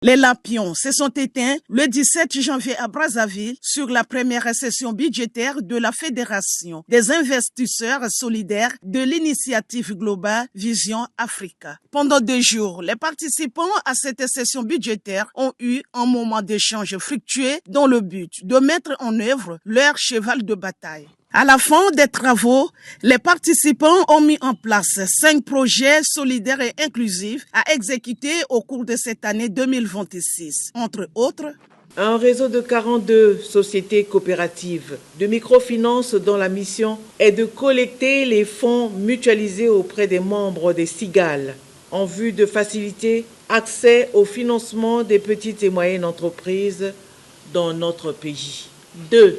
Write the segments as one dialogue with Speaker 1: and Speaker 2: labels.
Speaker 1: Les lampions se sont éteints le 17 janvier à Brazzaville sur la première session budgétaire de la Fédération des investisseurs solidaires de l'initiative globale Vision Africa. Pendant 2 jours, les participants à cette session budgétaire ont eu un moment d'échange fructueux dans le but de mettre en œuvre leur cheval de bataille. À la fin des travaux, les participants ont mis en place 5 projets solidaires et inclusifs à exécuter au cours de cette année 2026. Entre autres,
Speaker 2: un réseau de 42 sociétés coopératives de microfinance dont la mission est de collecter les fonds mutualisés auprès des membres des CIGAL en vue de faciliter l'accès au financement des petites et moyennes entreprises dans notre pays. 2.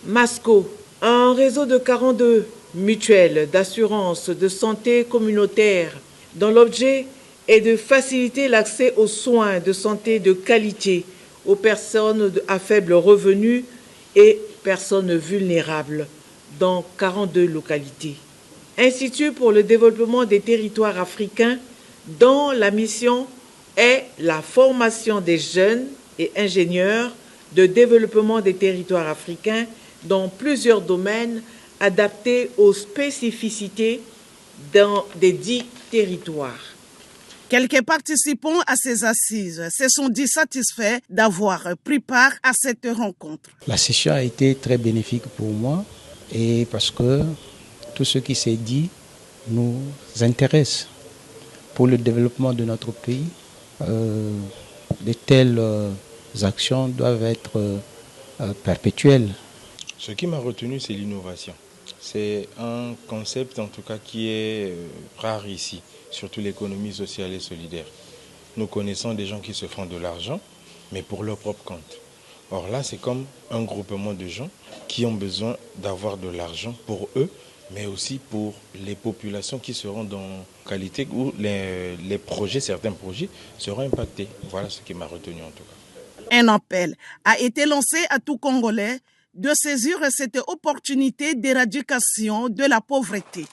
Speaker 2: Masco, un réseau de 42 mutuelles d'assurance de santé communautaire dont l'objet est de faciliter l'accès aux soins de santé de qualité aux personnes à faible revenu et personnes vulnérables dans 42 localités. Institut pour le développement des territoires africains dont la mission est la formation des jeunes et ingénieurs de développement des territoires africains dans plusieurs domaines adaptés aux spécificités des 10 territoires.
Speaker 1: Quelques participants à ces assises se sont dit satisfaits d'avoir pris part à cette rencontre.
Speaker 3: La session a été très bénéfique pour moi et parce que tout ce qui s'est dit nous intéresse pour le développement de notre pays. De telles actions doivent être perpétuelles.
Speaker 4: Ce qui m'a retenu, c'est l'innovation. C'est un concept en tout cas qui est rare ici, surtout l'économie sociale et solidaire. Nous connaissons des gens qui se font de l'argent, mais pour leur propre compte. Or là, c'est comme un groupement de gens qui ont besoin d'avoir de l'argent pour eux, mais aussi pour les populations qui seront dans qualité où les projets, certains projets seront impactés. Voilà ce qui m'a retenu en tout cas.
Speaker 1: Un appel a été lancé à tout Congolais de saisir cette opportunité d'éradication de la pauvreté.